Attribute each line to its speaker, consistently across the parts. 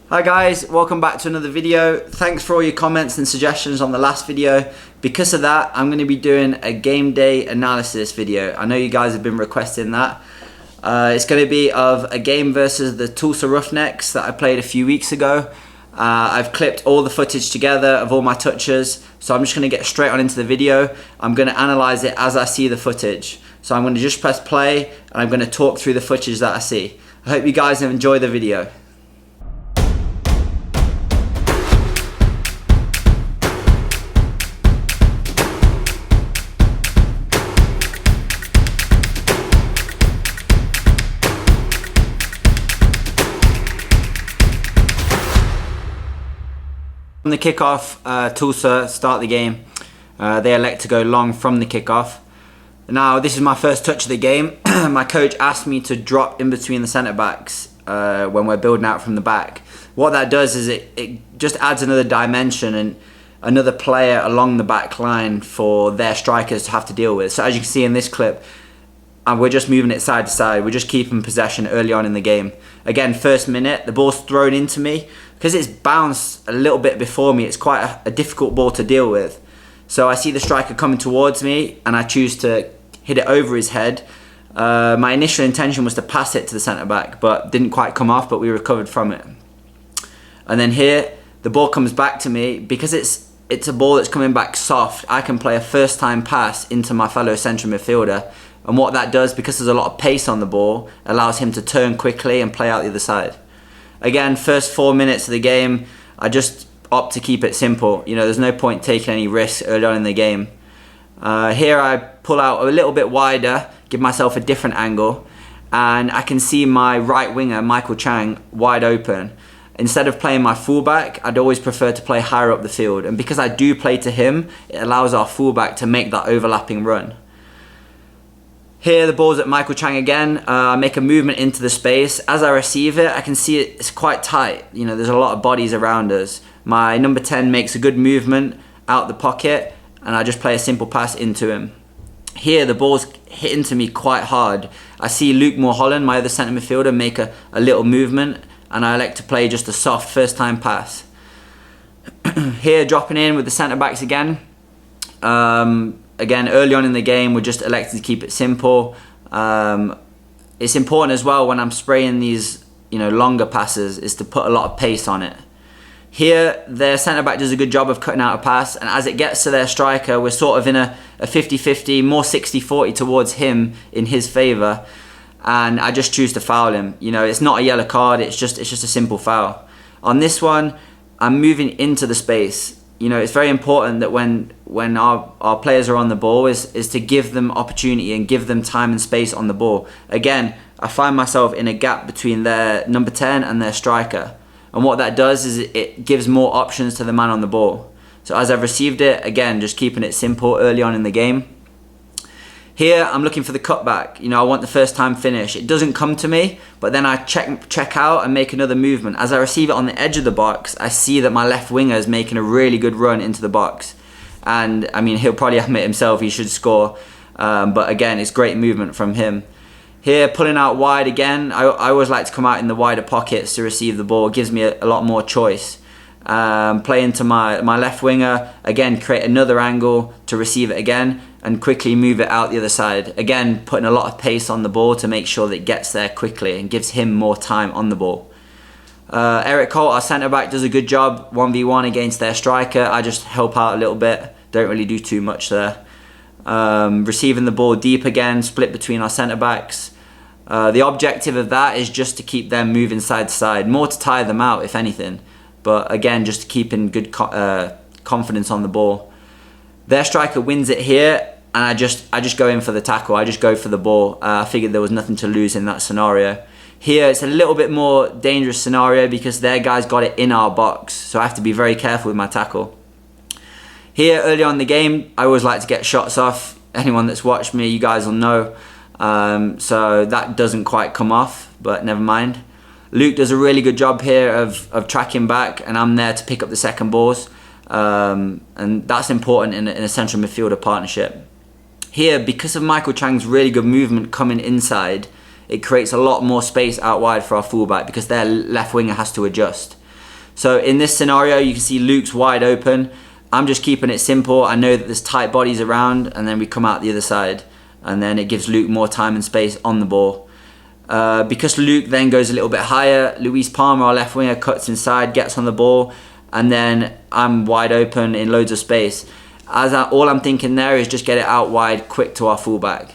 Speaker 1: Hi guys, welcome back to another video. Thanks for all your comments and suggestions on the last video. Because of that, I'm going to be doing a game day analysis video. I know you guys have been requesting that. It's going to be of a game versus the Tulsa Roughnecks that I played a few weeks ago. I've clipped all the footage together of all my touches, so I'm just going to get straight on into the video. I'm going to analyze it as I see the footage. So I'm going to just press play and I'm going to talk through the footage that I see. I hope you guys enjoy the video. From the kickoff, Tulsa start the game. They elect to go long from the kickoff. Now, this is my first touch of the game. My coach asked me to drop in between the centre backs when we're building out from the back. What that does is it just adds another dimension and another player along the back line for their strikers to have to deal with. So as you can see in this clip, we're just moving it side to side. We're just keeping possession early on in the game. Again, first minute, the ball's thrown into me. Because it's bounced a little bit before me, it's quite a difficult ball to deal with. So I see the striker coming towards me and I choose to hit it over his head. My initial intention was to pass it to the centre back, but didn't quite come off, but we recovered from it. And then here, the ball comes back to me. Because it's a ball that's coming back soft, I can play a first time pass into my fellow central midfielder. And what that does, because there's a lot of pace on the ball, allows him to turn quickly and play out the other side. Again, first 4 minutes of the game, I just opt to keep it simple. You know, there's no point taking any risks early on in the game. Here I pull out a little bit wider, give myself a different angle, and I can see my right winger, Michael Chang, wide open. Instead of playing my fullback, I'd always prefer to play higher up the field. And because I do play to him, it allows our fullback to make that overlapping run. Here the ball's at Michael Chang again. I make a movement into the space. As I receive it, I can see it's quite tight. You know, there's a lot of bodies around us. My number 10 makes a good movement out the pocket and I just play a simple pass into him. Here the ball's hitting to me quite hard. I see Luke Mulholland, my other centre midfielder, make a little movement and I elect to play just a soft first time pass. Here dropping in with the centre backs again. Again, early on in the game, we're just elected to keep it simple. It's important as well when I'm spraying these, longer passes, is to put a lot of pace on it. Here, their centre-back does a good job of cutting out a pass, and as it gets to their striker, we're sort of in a 50-50, more 60-40 towards him in his favour, and I just choose to foul him. It's not a yellow card, it's just a simple foul. On this one, I'm moving into the space. It's very important that when our players are on the ball is to give them opportunity and give them time and space on the ball. Again, I find myself in a gap between their number 10 and their striker. And what that does is it gives more options to the man on the ball. So as I've received it, again, just keeping it simple early on in the game. Here, I'm looking for the cutback. I want the first time finish. It doesn't come to me, but then I check out and make another movement. As I receive it on the edge of the box, I see that my left winger is making a really good run into the box. And, he'll probably admit himself he should score. But again, it's great movement from him. Here, pulling out wide again. I always like to come out in the wider pockets to receive the ball. It gives me a lot more choice. Play into my left winger. Again, create another angle to receive it again. And quickly move it out the other side. Again, putting a lot of pace on the ball to make sure that it gets there quickly and gives him more time on the ball. Eric Colt, our centre-back, does a good job 1v1 against their striker. I just help out a little bit. Don't really do too much there. Receiving the ball deep again, split between our centre-backs. The objective of that is just to keep them moving side to side. More to tire them out, if anything. But again, just to keep in good confidence on the ball. Their striker wins it here, and I just go in for the tackle. I just go for the ball. I figured there was nothing to lose in that scenario. Here, it's a little bit more dangerous scenario because their guys got it in our box, so I have to be very careful with my tackle. Here, early on in the game, I always like to get shots off. Anyone that's watched me, you guys will know. So that doesn't quite come off, but never mind. Luke does a really good job here of tracking back, and I'm there to pick up the second balls. And that's important in a central midfielder partnership. Here, because of Michael Chang's really good movement coming inside, it creates a lot more space out wide for our fullback because their left winger has to adjust. So in this scenario, you can see Luke's wide open. I'm just keeping it simple. I know that there's tight bodies around, and then we come out the other side. And then it gives Luke more time and space on the ball. Because Luke then goes a little bit higher, Luis Palmer, our left winger, cuts inside, gets on the ball, and then I'm wide open in loads of space. All I'm thinking there is just get it out wide, quick to our fullback.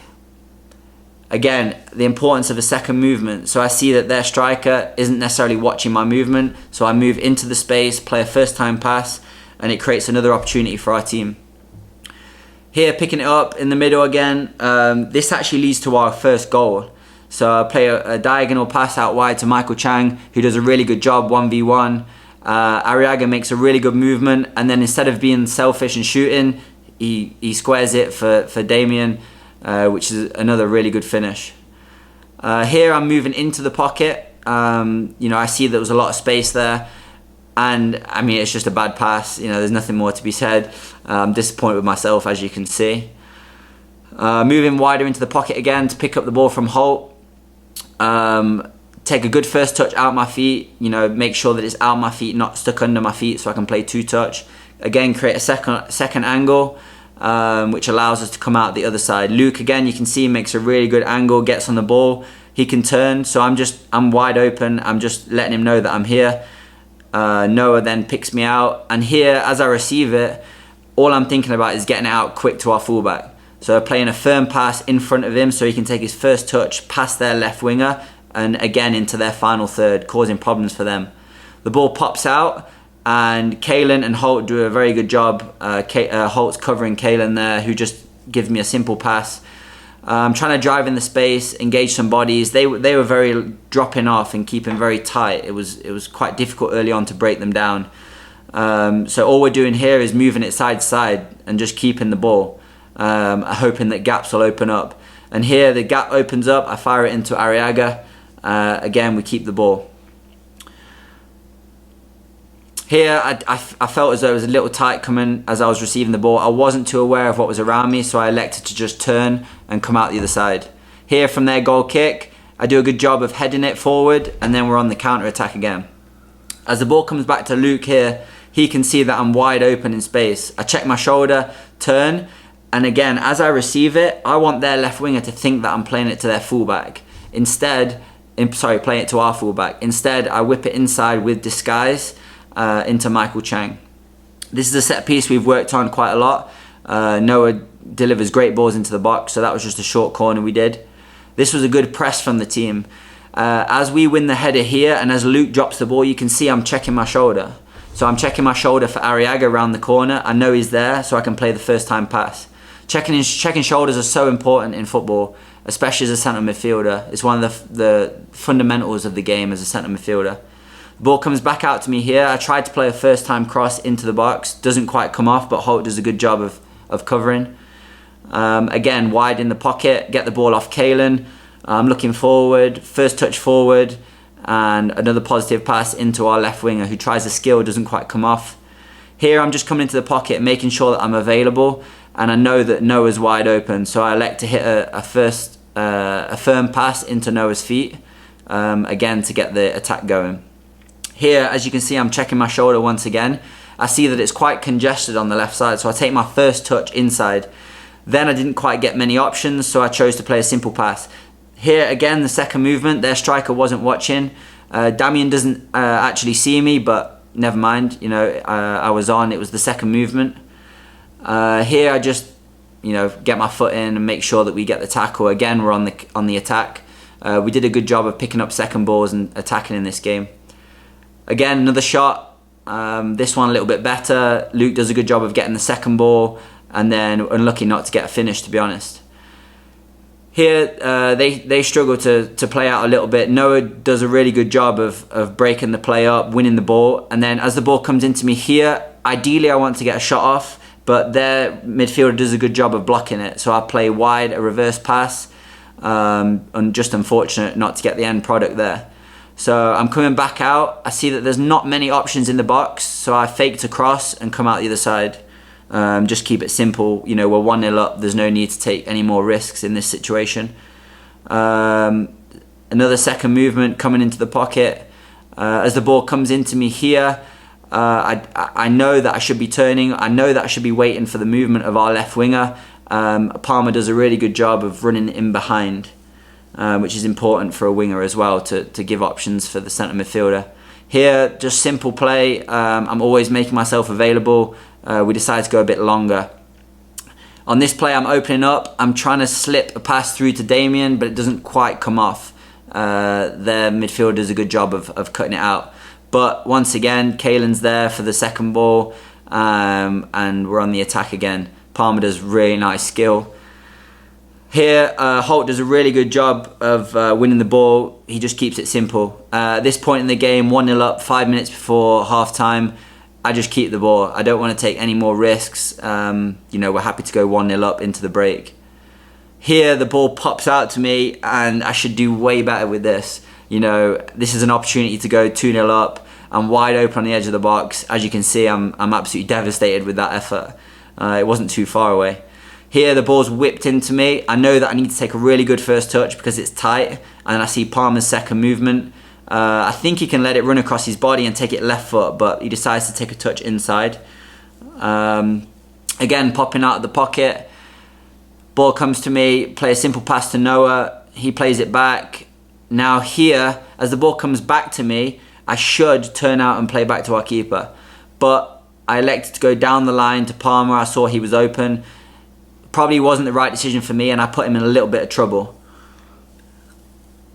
Speaker 1: Again, the importance of a second movement. So I see that their striker isn't necessarily watching my movement, so I move into the space, play a first time pass, and it creates another opportunity for our team. Here, picking it up in the middle again, this actually leads to our first goal. So I play a diagonal pass out wide to Michael Chang, who does a really good job 1v1. Arriaga makes a really good movement, and then instead of being selfish and shooting, he squares it for Damien, which is another really good finish. Here I'm moving into the pocket. I see there was a lot of space there, and I mean, it's just a bad pass. There's nothing more to be said. I'm disappointed with myself, as you can see. Moving wider into the pocket again to pick up the ball from Holt. Take a good first touch out my feet, make sure that it's out my feet, not stuck under my feet, so I can play two touch. Again, create a second angle, which allows us to come out the other side. Luke, again, you can see, makes a really good angle, gets on the ball, he can turn, so I'm wide open, I'm just letting him know that I'm here. Noah then picks me out, and here, as I receive it, all I'm thinking about is getting it out quick to our fullback. So playing a firm pass in front of him so he can take his first touch past their left winger and again into their final third, causing problems for them. The ball pops out and Kalen and Holt do a very good job. Holt's covering Kalen there, who just gives me a simple pass. I'm trying to drive in the space, engage some bodies. They were very dropping off and keeping very tight. It was quite difficult early on to break them down. So all we're doing here is moving it side to side and just keeping the ball. Hoping that gaps will open up, and here the gap opens up. I fire it into Arriaga. Again, we keep the ball. Here I felt as though it was a little tight coming as I was receiving the ball. I wasn't too aware of what was around me, so I elected to just turn and come out the other side. Here from their goal kick, I do a good job of heading it forward, and then we're on the counter attack again. As the ball comes back to Luke here, he can see that I'm wide open in space. I check my shoulder, turn, and again, as I receive it, I want their left winger to think that I'm playing it to their fullback. Playing it to our fullback. Instead, I whip it inside with disguise into Michael Chang. This is a set piece we've worked on quite a lot. Noah delivers great balls into the box, so that was just a short corner we did. This was a good press from the team. As we win the header here, and as Luke drops the ball, you can see I'm checking my shoulder. So I'm checking my shoulder for Arriaga around the corner. I know he's there, so I can play the first time pass. Checking shoulders are so important in football, especially as a centre midfielder. It's one of the fundamentals of the game as a centre midfielder. The ball comes back out to me here. I tried to play a first time cross into the box. Doesn't quite come off, but Holt does a good job of covering. Again, wide in the pocket, get the ball off Kalen. I'm looking forward, first touch forward, and another positive pass into our left winger who tries a skill, doesn't quite come off. Here I'm just coming into the pocket, making sure that I'm available, and I know that Noah's wide open, so I elect to hit a firm pass into Noah's feet, again to get the attack going. Here, as you can see, I'm checking my shoulder once again. I see that it's quite congested on the left side, so I take my first touch inside. Then I didn't quite get many options, so I chose to play a simple pass. Here again, the second movement, their striker wasn't watching. Damien doesn't actually see me, but never mind, I was on. It was the second movement. Here I just get my foot in and make sure that we get the tackle. Again, we're on the attack. We did a good job of picking up second balls and attacking in this game. Again, another shot. This one a little bit better. Luke does a good job of getting the second ball, and then unlucky not to get a finish, to be honest. Here, they struggle to play out a little bit. Noah does a really good job of breaking the play up, winning the ball, and then as the ball comes into me here, ideally I want to get a shot off, but their midfielder does a good job of blocking it. So I play wide, a reverse pass, and just unfortunate not to get the end product there. So I'm coming back out. I see that there's not many options in the box, so I fake to cross and come out the other side. Just keep it simple. We're 1-0 up. There's no need to take any more risks in this situation. Another second movement coming into the pocket. As the ball comes into me here, I know that I should be turning. I know that I should be waiting for the movement of our left winger. Palmer does a really good job of running in behind, which is important for a winger as well, to give options for the centre midfielder. Here, just simple play. I'm always making myself available. We decided to go a bit longer. On this play, I'm opening up. I'm trying to slip a pass through to Damien, but it doesn't quite come off. Their midfielder does a good job of cutting it out. But once again, Kaelin's there for the second ball, and we're on the attack again. Palmer does really nice skill. Here, Holt does a really good job of winning the ball. He just keeps it simple. At this point in the game, 1-0 up, 5 minutes before half-time, I just keep the ball. I don't want to take any more risks. We're happy to go 1-0 up into the break. Here, the ball pops out to me, and I should do way better with this. This is an opportunity to go 2-0 up. I'm wide open on the edge of the box. As you can see, I'm absolutely devastated with that effort. It wasn't too far away. Here, the ball's whipped into me. I know that I need to take a really good first touch because it's tight, and I see Palmer's second movement. I think he can let it run across his body and take it left foot, but he decides to take a touch inside. Again, popping out of the pocket. Ball comes to me, play a simple pass to Noah. He plays it back. Now here, as the ball comes back to me, I should turn out and play back to our keeper. But I elected to go down the line to Palmer. I saw he was open. Probably wasn't the right decision for me, and I put him in a little bit of trouble.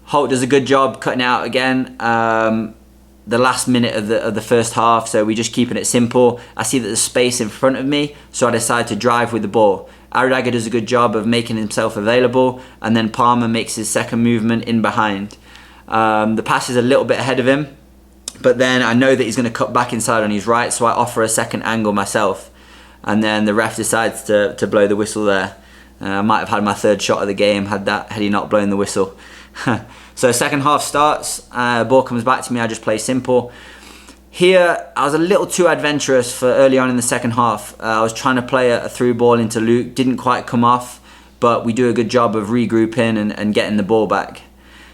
Speaker 1: Holt does a good job cutting it out again. The last minute of the first half, so we're just keeping it simple. I see that there's space in front of me, so I decide to drive with the ball. Arriaga does a good job of making himself available, and then Palmer makes his second movement in behind. The pass is a little bit ahead of him, but then I know that he's going to cut back inside on his right, so I offer a second angle myself, and then the ref decides to blow the whistle there. I might have had my third shot of the game had he not blown the whistle. So second half starts, ball comes back to me, I just play simple. Here, I was a little too adventurous for early on in the second half. I was trying to play a through ball into Luke, didn't quite come off, but we do a good job of regrouping and getting the ball back.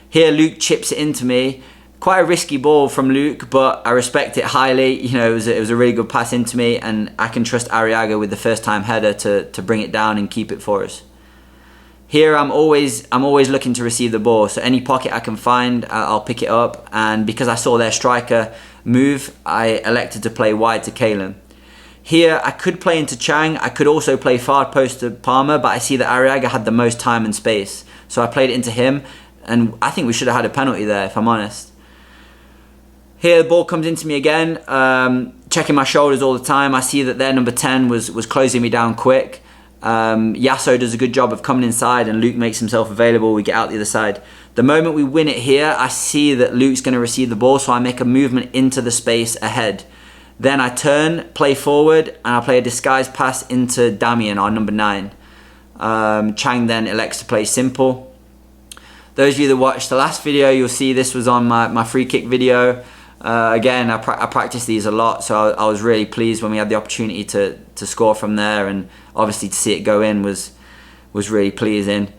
Speaker 1: Here, Luke chips it into me. Quite a risky ball from Luke, but I respect it highly. It was a really good pass into me, and I can trust Arriaga with the first time header to bring it down and keep it for us. Here, I'm always looking to receive the ball, so any pocket I can find, I'll pick it up. And because I saw their striker move, I elected to play wide to Kaelin. Here, I could play into Chang. I could also play far post to Palmer, but I see that Arriaga had the most time and space, so I played it into him, and I think we should have had a penalty there, if I'm honest. Here, the ball comes into me again, checking my shoulders all the time. I see that their number 10 was closing me down quick. Yasso does a good job of coming inside, and Luke makes himself available. We get out the other side. The moment we win it here, I see that Luke's going to receive the ball, so I make a movement into the space ahead. Then I turn, play forward, and I play a disguise pass into Damien, our number 9. Chang then elects to play simple. Those of you that watched the last video, you'll see this was on my free kick video. Again, I practiced these a lot, so I was really pleased when we had the opportunity to score from there, and obviously to see it go in was really pleasing.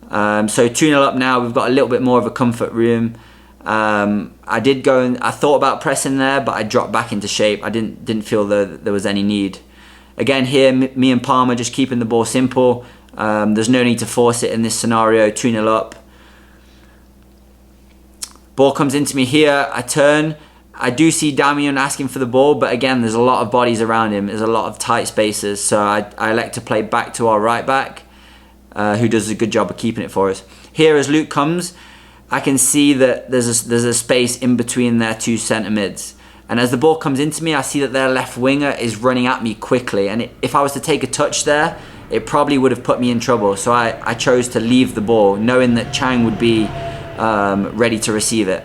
Speaker 1: So 2-0 up now. We've got a little bit more of a comfort room. I did go and I thought about pressing there, but I dropped back into shape. I didn't feel that there was any need. Again here, me and Palmer just keeping the ball simple. There's no need to force it in this scenario. 2-0 up. Ball comes into me here. I turn. I do see Damien asking for the ball, but again, there's a lot of bodies around him. There's a lot of tight spaces, so I elect to play back to our right back, who does a good job of keeping it for us. Here, as Luke comes, I can see that there's a space in between their two centre mids. And as the ball comes into me, I see that their left winger is running at me quickly. And if I was to take a touch there, it probably would have put me in trouble. So I chose to leave the ball, knowing that Chang would be ready to receive it.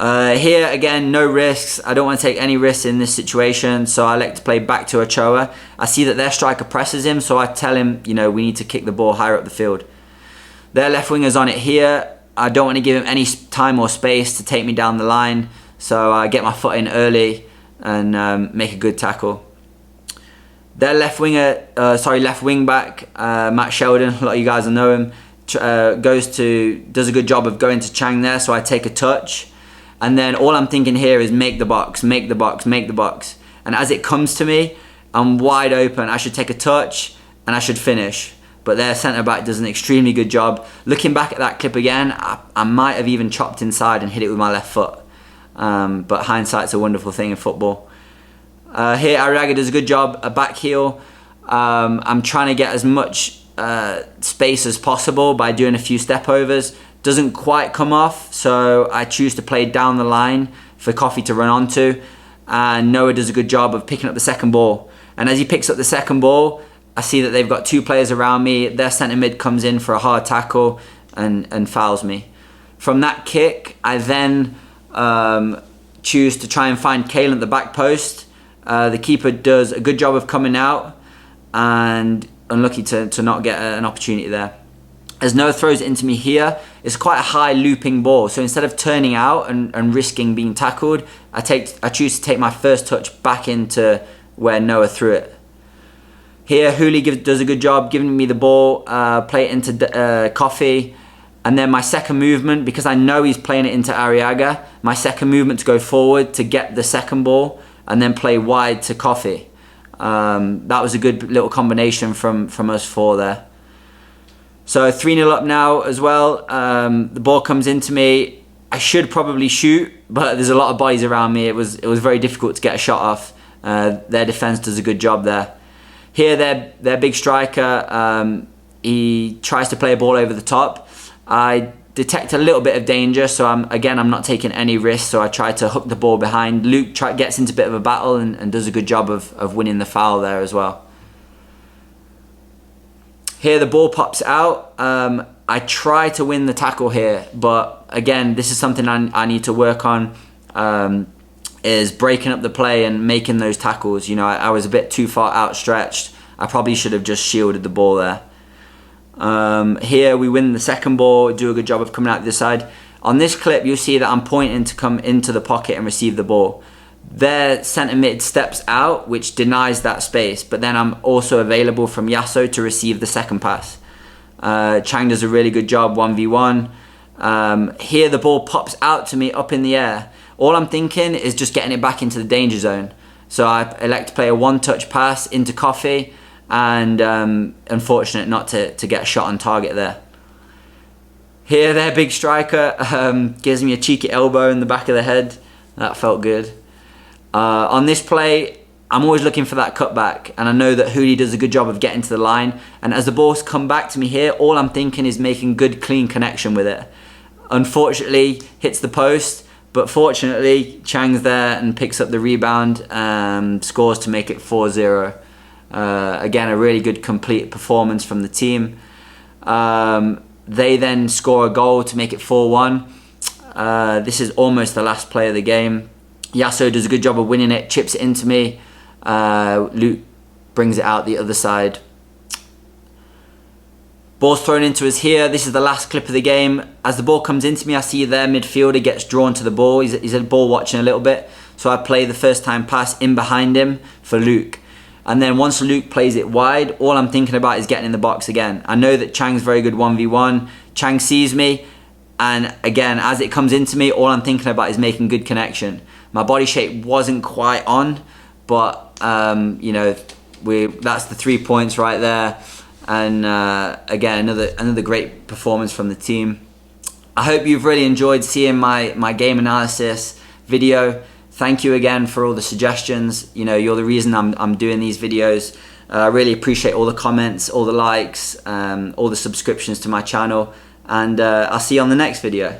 Speaker 1: Here, again, no risks. I don't want to take any risks in this situation, so I like to play back to Ochoa. I see that their striker presses him, so I tell him, we need to kick the ball higher up the field. Their left winger's on it here. I don't want to give him any time or space to take me down the line, so I get my foot in early and make a good tackle. Their left wing back, Matt Sheldon, a lot of you guys will know him, does a good job of going to Chang there, so I take a touch. And then all I'm thinking here is make the box, make the box, make the box. And as it comes to me, I'm wide open. I should take a touch and I should finish. But their centre-back does an extremely good job. Looking back at that clip again, I might have even chopped inside and hit it with my left foot. But hindsight's a wonderful thing in football. Here, Arriaga does a good job, a back heel. I'm trying to get as much space as possible by doing a few step overs. Doesn't quite come off, so I choose to play down the line for Coffee to run onto. And Noah does a good job of picking up the second ball. And as he picks up the second ball, I see that they've got two players around me. Their centre mid comes in for a hard tackle and fouls me. From that kick, I then choose to try and find Kalen at the back post. The keeper does a good job of coming out, and unlucky to not get an opportunity there. As Noah throws it into me here, it's quite a high looping ball. So instead of turning out and risking being tackled, I choose to take my first touch back into where Noah threw it. Here, Hooli does a good job giving me the ball, play it into Coffee. And then my second movement, because I know he's playing it into Arriaga, my second movement to go forward to get the second ball and then play wide to Coffee. That was a good little combination from us four there. So 3-0 up now as well. The ball comes into me. I should probably shoot, but there's a lot of bodies around me. It was very difficult to get a shot off. Their defense does a good job there. Here, their big striker, he tries to play a ball over the top. I detect a little bit of danger, so I'm not taking any risks, so I try to hook the ball behind. Luke gets into a bit of a battle and does a good job of winning the foul there as well. Here the ball pops out. I try to win the tackle here, but again, this is something I need to work on, is breaking up the play and making those tackles. You know, I was a bit too far outstretched. I probably should have just shielded the ball there. Here we win the second ball, do a good job of coming out the other side. On this clip, you'll see that I'm pointing to come into the pocket and receive the ball. Their centre mid steps out, which denies that space, but then I'm also available from Yasso to receive the second pass. Chang does a really good job 1v1. Here the ball pops out to me up in the air. All I'm thinking is just getting it back into the danger zone. So I elect to play a one-touch pass into Coffee, and unfortunate not to get a shot on target there. Here their big striker gives me a cheeky elbow in the back of the head. That felt good. On this play, I'm always looking for that cutback, and I know that Hooli does a good job of getting to the line, and as the ball's come back to me here, all I'm thinking is making good clean connection with it. Unfortunately, hits the post, but fortunately Chang's there and picks up the rebound, scores to make it 4-0. Again, a really good complete performance from the team. They then score a goal to make it 4-1. This is almost the last play of the game. Yasso does a good job of winning it, chips it into me. Luke brings it out the other side. Ball's thrown into us here. This is the last clip of the game. As the ball comes into me, I see their midfielder gets drawn to the ball. He's a ball watching a little bit. So I play the first time pass in behind him for Luke. And then once Luke plays it wide, all I'm thinking about is getting in the box again. I know that Chang's very good 1v1. Chang sees me. And again, as it comes into me, all I'm thinking about is making good connection. My body shape wasn't quite on, but you know, that's the 3 points right there. And again, another great performance from the team. I hope you've really enjoyed seeing my game analysis video. Thank you again for all the suggestions. You know, you're the reason I'm doing these videos. I really appreciate all the comments, all the likes, all the subscriptions to my channel. And I'll see you on the next video.